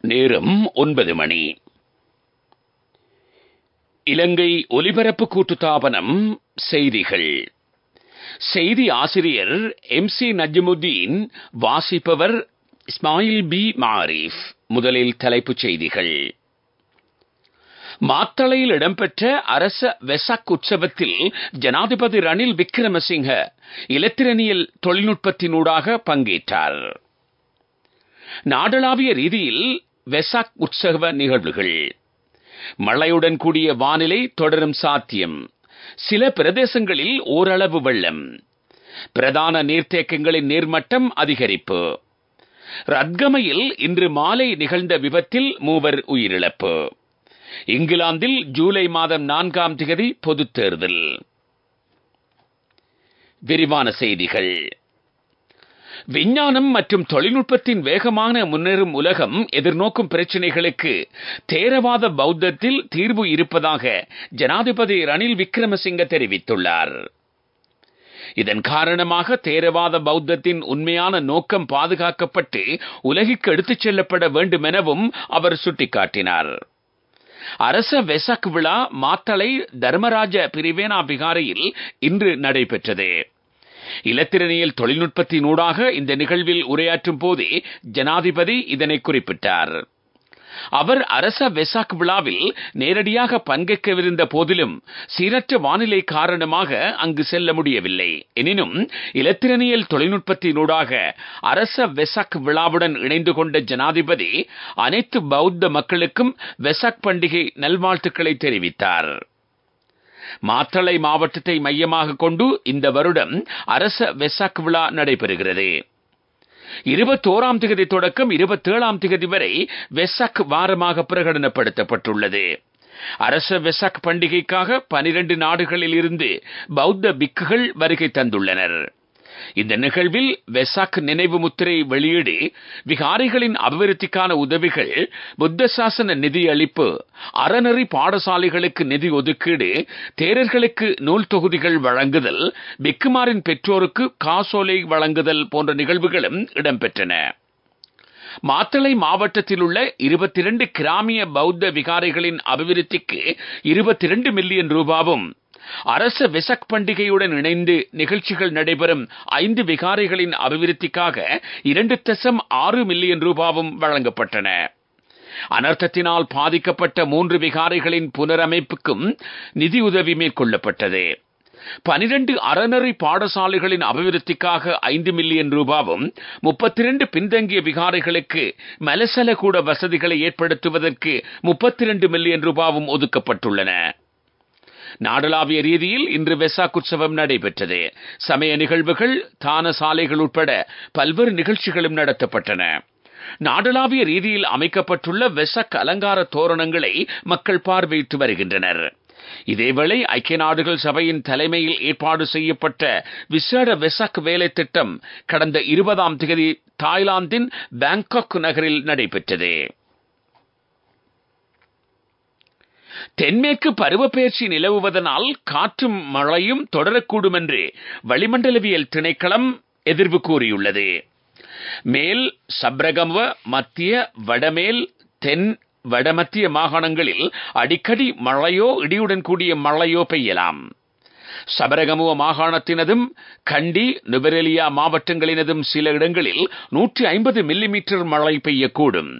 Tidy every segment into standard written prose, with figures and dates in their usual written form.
நேரம் 9 மணி. இலங்கை ஒலிபரப்பு கூட்டுத்தாபனம் செய்திகள். செய்தி ஆசிரியர் MC நஜ்முதீன். வாசிப்பவர் இஸ்மாயில் பி. மாரிஃப். முதலில் தலைப்புச் செய்திகள். மாத்தளையில் இடம்பெற்ற அரச வெசாக் உற்சவத்தில் ஜனாதிபதி ரணில் விக்ரமசிங்க இலத்திரனியல் தொழில்நுட்பத்தினூடாக பங்கேற்றார். நாடளாவிய ரீதியில் வெசாக் உற்சவ நிகழ்வுகள். மழையுடன் கூடிய வானிலை தொடரும் சாத்தியம். சில பிரதேசங்களில் ஓரளவு வெள்ளம். பிரதான நீர்த்தேக்கங்களின் நீர்மட்டம் அதிகரிப்பு. ரத்கமையில் இன்று மாலை நிகழ்ந்த விபத்தில் 3 உயிரிழப்பு. இங்கிலாந்தில் ஜூலை மாதம் 4ஆம் தேதி பொதுத் தேர்தல். விரிவான செய்திகள். விஞ்ஞானம் மற்றும் தொழில்நுட்பத்தின் வேகமான முன்னேறும் உலகம் எதிர்நோக்கும் பிரச்சினைகளுக்கு தேரவாத பௌத்தத்தில் தீர்வு இருப்பதாக ஜனாதிபதி ரணில் விக்ரமசிங்க தெரிவித்துள்ளார். இதன் காரணமாக தேரவாத பௌத்தத்தின் உண்மையான நோக்கம் பாதுகாக்கப்பட்டு உலகிற்கு எடுத்துச் செல்லப்பட வேண்டும் எனவும் அவர் சுட்டிக்காட்டினார். அரச வெசாக் விழா மாத்தளை தர்மராஜ பிரிவேனா விகாரையில் இன்று நடைபெற்றது. இலத்திரனியல் தொழில்நுட்பத்தினூடாக இந்த நிகழ்வில் உரையாற்றும் போதே ஜனாதிபதி இதனை குறிப்பிட்டார். அவர் அரச வெசாக் விழாவில் நேரடியாக பங்கேற்கவிருந்த போதிலும் சீரற்ற வானிலை காரணமாக அங்கு செல்ல முடியவில்லை. எனினும் இலத்திரனியல் தொழில்நுட்பத்தினூடாக அரச வெசாக் விழாவுடன் இணைந்து கொண்ட ஜனாதிபதி அனைத்து பௌத்த மக்களுக்கும் வெசாக் பண்டிகை நல்வாழ்த்துக்களை தெரிவித்தார். மாத்தளை மாவட்டத்தை மையமாக கொண்டு இந்த வருடம் அரச வெசாக் விழா நடைபெறுகிறது. 21ஆம் தேதி தொடக்கம் 27ஆம் தேதி வரை வெசாக் வாரமாக பிரகடனப்படுத்தப்பட்டுள்ளது. அரச வெசாக் பண்டிகைக்காக 12 நாடுகளில் இருந்து பௌத்த பிக்குகள் வருகை தந்துள்ளனர். இந்த நிகழ்வில் வெசாக் நினைவு முத்திரை வெளியீடு, விகாரிகளின் அபிவிருத்திக்கான உதவிகள், புத்த சாசன நிதி அளிப்பு, அறநெறி பாடசாலைகளுக்கு நிதி ஒதுக்கீடு, தேரர்களுக்கு நூல் தொகுதிகள் வழங்குதல், பிக்குமாரின் பெற்றோருக்கு காசோலை வழங்குதல் போன்ற நிகழ்வுகளும் இடம்பெற்றன. மாத்தளை மாவட்டத்தில் உள்ள 22 கிராமிய பௌத்த விகாரைகளின் அபிவிருத்திக்கு 22 மில்லியன் ரூபாவும், அரச வெசாக் பண்டிகையுடன் இணைந்து நிகழ்ச்சிகள் நடைபெறும் 5 விகாரைகளின் அபிவிருத்திக்காக 2.6 மில்லியன் ரூபாவும் வழங்கப்பட்டன. அனர்த்தத்தினால் பாதிக்கப்பட்ட 3 விகாரைகளின் புனரமைப்புக்கும் நிதியுதவி மேற்கொள்ளப்பட்டது. 12 அறநெறி பாடசாலைகளின் அபிவிருத்திக்காக 5 மில்லியன் ரூபாவும், 32 பின்தங்கிய விகாரைகளுக்கு மலசல கூட வசதிகளை ஏற்படுத்துவதற்கு 32 மில்லியன் ரூபாவும் ஒதுக்கப்பட்டுள்ளன. நாடளாவிய ரீதியில் இன்று வெசாக் உற்சவம் நடைபெற்றது. சமய நிகழ்வுகள், தான சாலைகள் உட்பட பல்வேறு நிகழ்ச்சிகளும் நடத்தப்பட்டன. நாடளாவிய ரீதியில் அமைக்கப்பட்டுள்ள வெசாக் அலங்கார தோரணங்களை மக்கள் பார்வையிட்டு வருகின்றனர். இதேவேளை ஐக்கிய நாடுகள் சபையின் தலைமையில் ஏற்பாடு செய்யப்பட்ட விசேட வெசாக் வேலை திட்டம் கடந்த 20ஆம் தேதி தாய்லாந்தின் பாங்காக் நகரில் நடைபெற்றது. தென்மேற்கு பருவப்பெயர்ச்சி நிலவுவதனால் காற்றும் மழையும் தொடரக்கூடும் என்று வளிமண்டலவியல் திணைக்களம் எதிர்வு கூறியுள்ளது. மேல் சப்ரகமுவ, மத்திய, வடமேல், தென், வடமத்திய மாகாணங்களில் அடிக்கடி மழையோ இடியுடன் கூடிய மழையோ பெய்யலாம். சபரகமுவ மாகாணத்தினதும் கண்டி, நுவரெலியா மாவட்டங்களினதும் சில இடங்களில் 150 மில்லிமீட்டர் மழை பெய்யக்கூடும்.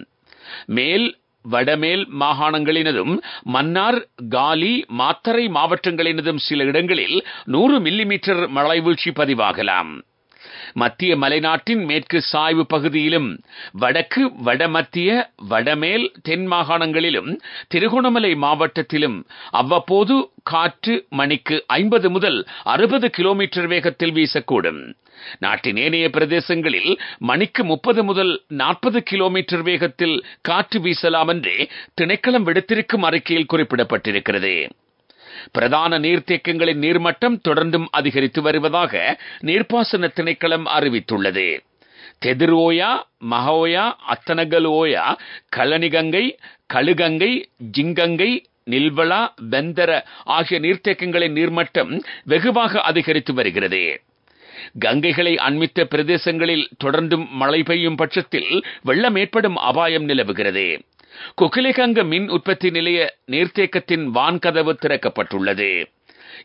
மேல் வடமேல் மாகாணங்களினதும் மன்னார், காலி, மாத்தறை மாவட்டங்களினதும் சில இடங்களில் 100 மில்லிமீட்டர் மழை வீழ்ச்சி பதிவாகலாம். மத்திய மலைநாட்டின் மேற்கு சாய்வு பகுதியிலும் வடக்கு, வடமத்திய, வடமேல், தென் மாகாணங்களிலும் திருகோணமலை மாவட்டத்திலும் அவ்வப்போது காற்று மணிக்கு 50 முதல் 60 கிலோமீட்டர் வேகத்தில் வீசக்கூடும். நாட்டின் ஏனைய பிரதேசங்களில் மணிக்கு 30 முதல் 40 கிலோமீட்டர் வேகத்தில் காற்று வீசலாம் என்று திணைக்களம் விடுத்திருக்கும் அறிக்கையில் குறிப்பிடப்பட்டிருக்கிறது. பிரதான நீர்த்தேக்கங்களின் நீர்மட்டம் தொடர்ந்தும் அதிகரித்து வருவதாக நீர்ப்பாசன திணைக்களம் அறிவித்துள்ளது. தெதிரோயா, மகோயா, அத்தனகல் ஓயா, கழனிகங்கை, கழுகங்கை, ஜிங்கங்கை, நில்வளா, வெந்தர ஆகிய நீர்த்தேக்கங்களின் நீர்மட்டம் வெகுவாக அதிகரித்து வருகிறது. கங்கைகளை அண்மித்த பிரதேசங்களில் தொடர்ந்தும் மழை பெய்யும் பட்சத்தில் வெள்ளம் ஏற்படும் அபாயம் நிலவுகிறது. குகிலிகங்க மின் உற்பத்தி நிலைய நீர்த்தேக்கத்தின் வான்கதவு திறக்கப்பட்டுள்ளது.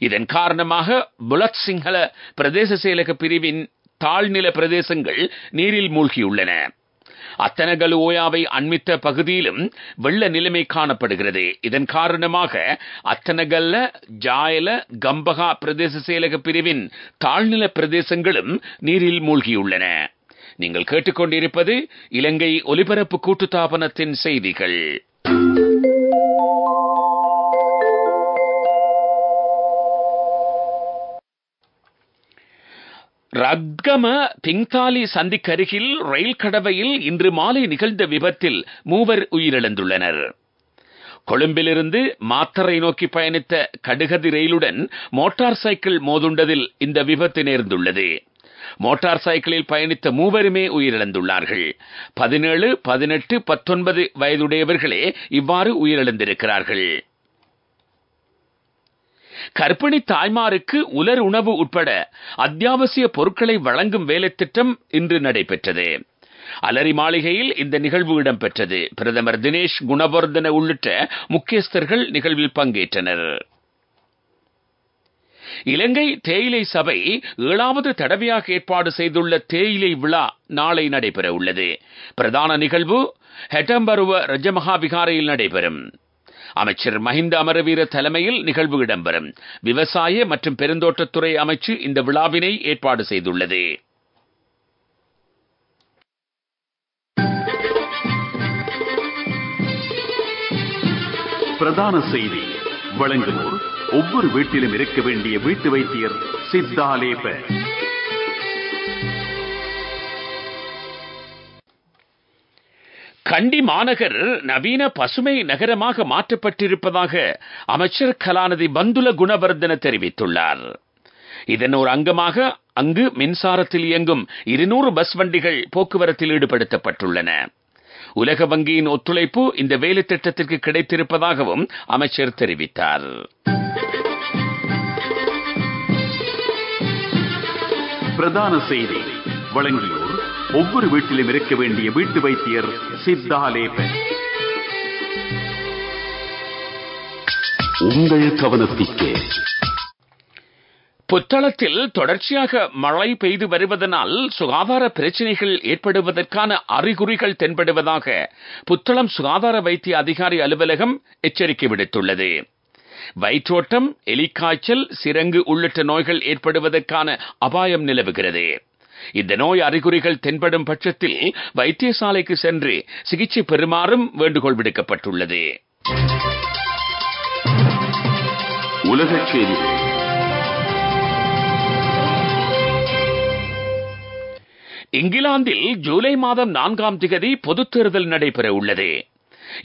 இதன் காரணமாக புலத் சிங்கள பிரதேச செயலக பிரிவின் தாழ்நில பிரதேசங்கள் நீரில் மூழ்கியுள்ளன. அத்தனகல் ஓயாவை அண்மித்த பகுதியிலும் வெள்ள நிலைமை காணப்படுகிறது. இதன் காரணமாக அத்தனகல்ல ஜாயல கம்பகா பிரதேச செயலக பிரிவின் தாழ்நில பிரதேசங்களும் நீரில் மூழ்கியுள்ளன. நீங்கள் கேட்டுக்கொண்டிருப்பது இலங்கை ஒலிபரப்பு கூட்டுத்தாபனத்தின் செய்திகள். ரத்கம பிங்தாலி சந்திக்கருகில் ரயில் கடவையில் இன்று மாலை நிகழ்ந்த விபத்தில் 3 உயிரிழந்துள்ளனர். கொழும்பிலிருந்து மாத்தறை நோக்கி பயணித்த கடுகதி ரயிலுடன் மோட்டார் சைக்கிள் மோதுண்டதில் இந்த விபத்து நேர்ந்துள்ளது. மோட்டார் சைக்கிளில் பயணித்த 3 உயிரிழந்துள்ளார்கள். 17, 18, 19 வயதுடையவர்களே இவ்வாறு உயிரிழந்திருக்கிறார்கள். கர்ப்பிணி தாய்மாருக்கு உலர் உணவு உட்பட அத்தியாவசிய பொருட்களை வழங்கும் வேலை திட்டம் இன்று நடைபெற்றது. அலரி மாளிகையில் இந்த நிகழ்வு இடம்பெற்றது. பிரதமர் தினேஷ் குணவர்தன உள்ளிட்ட முக்கியஸ்தர்கள் நிகழ்வில் பங்கேற்றனர். இலங்கை தேயிலை சபை 7வது தடவையாக ஏற்பாடு செய்துள்ள தேயிலை விழா நாளை நடைபெற உள்ளது. பிரதான நிகழ்வு ஹெட்டம்பருவ ரஜமகா விகாரையில் நடைபெறும். அமைச்சர் மஹிந்த அமரவீர தலைமையில் நிகழ்வு இடம்பெறும். விவசாய மற்றும் பெருந்தோட்டத்துறை அமைச்சு இந்த விழாவினை ஏற்பாடு செய்துள்ளது. பிரதான செய்தி வழங்குவோர் ஒவ்வொரு வீட்டிலும் இருக்க வேண்டிய வீட்டு வைத்தியர் சித்தாலேப. கண்டி மாநகர் நவீன பசுமை நகரமாக மாற்றப்பட்டிருப்பதாக அமைச்சர் கலாநிதி பந்துல குணவர்தன தெரிவித்துள்ளார். இதன் ஒரு அங்கமாக அங்கு மின்சாரத்தில் இயங்கும் 200 பஸ் வண்டிகள் போக்குவரத்தில் ஈடுபடுத்தப்பட்டுள்ளன. உலக வங்கியின் ஒத்துழைப்பு இந்த வேலை திட்டத்திற்கு கிடைத்திருப்பதாகவும் அமைச்சர் தெரிவித்தார். பிரதான செய்தி வழங்கியோர் ஒவ்வொரு வீட்டிலும் இருக்க வேண்டிய வீட்டு வைத்தியர் சித்தாலேப. உங்கள் கவனத்திற்கு புத்தளத்தில் தொடர்ச்சியாக மழை பெய்து வருவதனால் சுகாதார பிரச்சினைகள் ஏற்படுவதற்கான அறிகுறிகள் தென்படுவதாக புத்தளம் சுகாதார வைத்திய அதிகாரி அலுவலகம் எச்சரிக்கை விடுத்துள்ளது. வயிற்றோட்டம், எலிக்காய்ச்சல், சிரங்கு உள்ளிட்ட நோய்கள் ஏற்படுவதற்கான அபாயம் நிலவுகிறது. இந்த நோய் அறிகுறிகள் தென்படும் பட்சத்தில் வைத்தியசாலைக்கு சென்று சிகிச்சை பெறுமாறும் வேண்டுகோள் விடுக்கப்பட்டுள்ளது. உலகச் செய்திகள். இங்கிலாந்தில் ஜூலை மாதம் 4ஆம் தேதி பொதுத் தேர்தல் நடைபெற உள்ளது.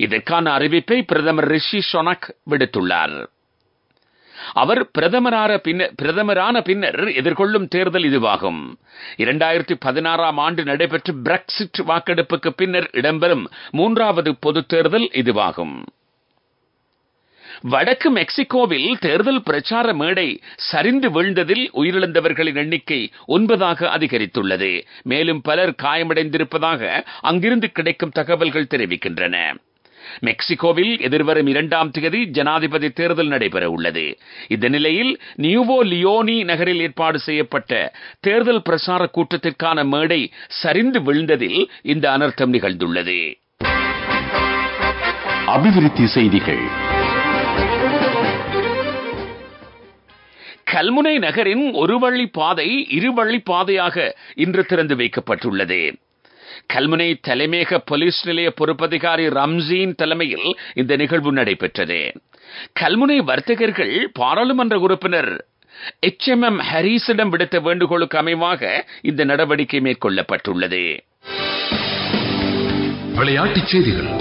இதற்கான அறிவிப்பை பிரதமர் ரிஷி சுனக் விடுத்துள்ளார். அவர் பிரதமரான பின்னர் எதிர்கொள்ளும் தேர்தல் இதுவாகும். 2016ஆம் ஆண்டு நடைபெற்ற பிரெக்சிட் வாக்கெடுப்புக்கு பின்னர் இடம்பெறும் 3வது பொதுத் தேர்தல் இதுவாகும். வடக்கு மெக்சிகோவில் தேர்தல் பிரச்சார மேடை சரிந்து வீழ்ந்ததில் உயிரிழந்தவர்களின் எண்ணிக்கை 9ஆக அதிகரித்துள்ளது. மேலும் பலர் காயமடைந்திருப்பதாக அங்கிருந்து கிடைக்கும் தகவல்கள் தெரிவிக்கின்றன. மெக்சிகோவில் எதிர்வரும் 2ஆம் தேதி ஜனாதிபதி தேர்தல் நடைபெற உள்ளது. இந்த நிலையில் நியூவோ லியோனி நகரில் ஏற்பாடு செய்யப்பட்ட தேர்தல் பிரச்சார கூட்டத்திற்கான மேடை சரிந்து விழுந்ததில் இந்த அனர்த்தம் நிகழ்ந்துள்ளது. அபிவிருத்தி செய்திகள். கல்முனை நகரின் ஒரு வழி பாதை இருவழி பாதையாக இன்று திறந்து வைக்கப்பட்டுள்ளது. கல்முனை தலைமையக போலீஸ் நிலைய பொறுப்பதிகாரி ரம்ஜீன் தலைமையில் இந்த நிகழ்வு நடைபெற்றது. கல்முனை வர்த்தகர்கள் பாராளுமன்ற உறுப்பினர் HMM ஹரிஸிடம் விடுத்த வேண்டுகோளுக்கு அமைவாக இந்த நடவடிக்கை மேற்கொள்ளப்பட்டுள்ளது. விளையாட்டுச் செய்திகள்.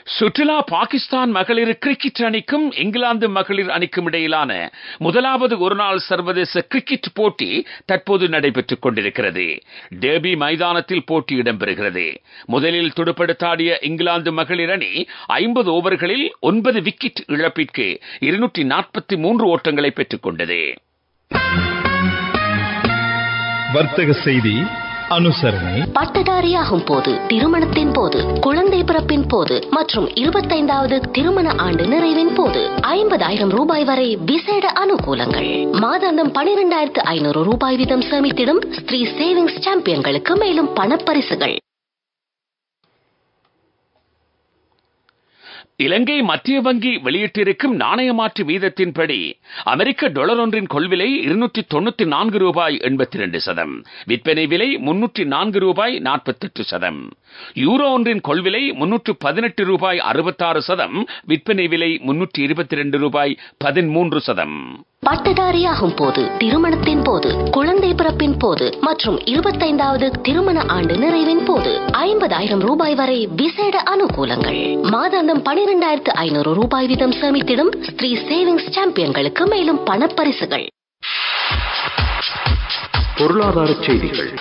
சுற்றுலா பாகிஸ்தான் மகளிர் கிரிக்கெட் அணிக்கும் இங்கிலாந்து மகளிர் அணிக்கும் இடையிலான முதலாவது ஒருநாள் சர்வதேச கிரிக்கெட் போட்டி தற்போது நடைபெற்றுக் கொண்டிருக்கிறது. டெர்பி மைதானத்தில் போட்டி இடம்பெறுகிறது. முதலில் துடுப்படுத்தாடிய இங்கிலாந்து மகளிர் அணி 50 ஓவர்களில் 9 விக்கெட் இழப்பிற்கு 243 ஓட்டங்களை பெற்றுக் கொண்டது. வர்த்தக செய்தி அனுசரணை. பட்டதாரியாகும் போது, திருமணத்தின் போது, குழந்தை பிறப்பின் போது மற்றும் 25வது திருமண ஆண்டு நிறைவின் போது 50,000 ரூபாய் வரை விசேட அனுகூலங்கள். மாதாந்தம் 12,500 ரூபாய் வீதம் சேமித்திடும் ஸ்ரீ சேவிங்ஸ் சாம்பியன்களுக்கு மேலும் பணப்பரிசுகள். இலங்கை மத்திய வங்கி வெளியிட்டிருக்கும் நாணய மாற்று வீதத்தின்படி அமெரிக்க டாலர் ஒன்றின் கொள்விலை 294 ரூபாய் 82 சதம், விற்பனை விலை 304 ரூபாய் 48 சதம். யூரோ ஒன்றின் கொள்விலை 318 ரூபாய் 66 சதம், விற்பனை விலை 322 ரூபாய் 13 சதம். பட்டதாரியாகும் போது, திருமணத்தின் போது, குழந்தை பிறப்பின் போது மற்றும் 25வது திருமண ஆண்டு நிறைவின் போது 50,000 ரூபாய் வரை விசேட அனுகூலங்கள். மாதாந்தம் 12,500 ரூபாய் வீதம் சேமித்திடும் ஸ்ரீ சேவிங்ஸ் சாம்பியன்களுக்கு மேலும் பணப்பரிசுகள். பொருளாதார செய்திகள்.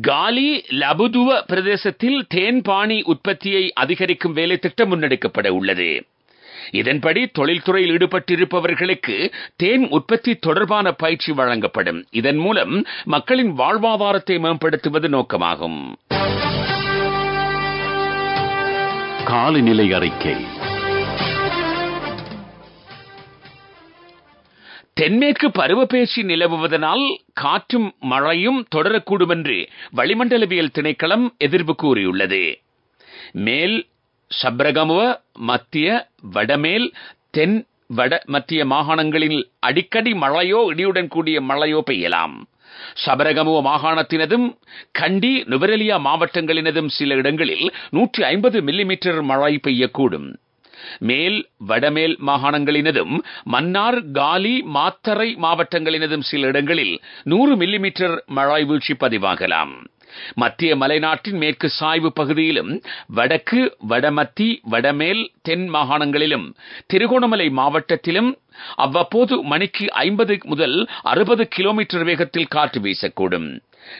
காலி லபுதுவ பிரதேசத்தில் தேன்பாணி உற்பத்தியை அதிகரிக்கும் வேலை திட்டம் முன்னெடுக்கப்பட உள்ளது. இதன்படி தொழில்துறையில் ஈடுபட்டிருப்பவர்களுக்கு தேன் உற்பத்தி தொடர்பான பயிற்சி வழங்கப்படும். இதன் மூலம் மக்களின் வாழ்வாதாரத்தை மேம்படுத்துவது நோக்கமாகும். காலநிலை அறிக்கை. தென்மேற்கு பருவப்பெயர்ச்சி நிலவுவதனால் காற்றும் மழையும் தொடரக்கூடும் என்று வளிமண்டலவியல் திணைக்களம் எதிர்ப்பு கூறியுள்ளது. மேல் சப்ரகமுவ, மத்திய, வடமேல், தென் வட மத்திய மாகாணங்களில் அடிக்கடி மழையோ இடியுடன் கூடிய மழையோ பெய்யலாம். சபரகமுவ மாகாணத்தினதும் கண்டி, நுவரெலியா மாவட்டங்களினதும் சில இடங்களில் 150 மில்லிமீட்டர் மழை பெய்யக்கூடும். மேல் வடமேல் மாகாணங்களினதும் மன்னார், காலி, மாத்தறை மாவட்டங்களினதும் சில இடங்களில் 100 மில்லிமீட்டர் மழை வீழ்ச்சி பதிவாகலாம். மத்திய மலைநாட்டின் மேற்கு சாய்வு பகுதியிலும் வடக்கு, வடமத்தி, வடமேல், தென் மாகாணங்களிலும் திருகோணமலை மாவட்டத்திலும் அவ்வப்போது மணிக்கு 50 முதல் 60 கிலோமீட்டர் வேகத்தில் காற்று வீசக்கூடும்.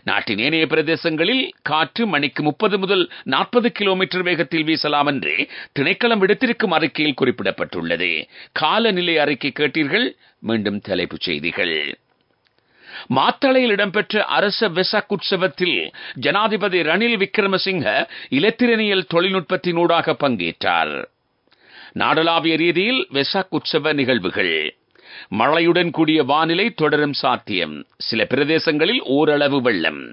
நாட்டின் ஏனைய பிரதேசங்களில் காற்று மணிக்கு 30 முதல் 40 கிலோமீட்டர் வேகத்தில் வீசலாம் என்று திணைக்களம் விடுத்திருக்கும் அறிக்கையில் குறிப்பிடப்பட்டுள்ளது. காலநிலை அறிக்கை கேட்டீர்கள். மீண்டும் தலைப்புச் செய்திகள். மாத்தளையில் இடம்பெற்ற அரச வெசாக் உற்சவத்தில் ஜனாதிபதி ரணில் விக்ரமசிங்க இலத்திரனியல் தொழில்நுட்பத்தினூடாக பங்கேற்றார். நாடளாவிய ரீதியில் வெசாக் உற்சவ நிகழ்வுகள். மழையுடன் கூடிய வானிலை தொடரும் சாத்தியம். சில பிரதேசங்களில் ஓரளவு வெள்ளம்.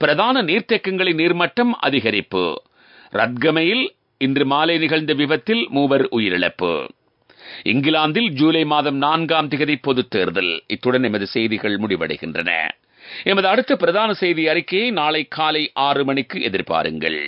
பிரதான நீர்த்தேக்கங்களின் நீர்மட்டம் அதிகரிப்பு. ரத்கமையில் இன்று மாலை நிகழ்ந்த விபத்தில் 3 உயிரிழப்பு. இங்கிலாந்தில் ஜூலை மாதம் 4ஆம் தேதி பொதுத் தேர்தல். இத்துடன் எமது செய்திகள் முடிவடைகின்றன. எமது அடுத்த பிரதான செய்தி அறிக்கையை நாளை காலை 6 மணிக்கு எதிர்பாருங்கள்.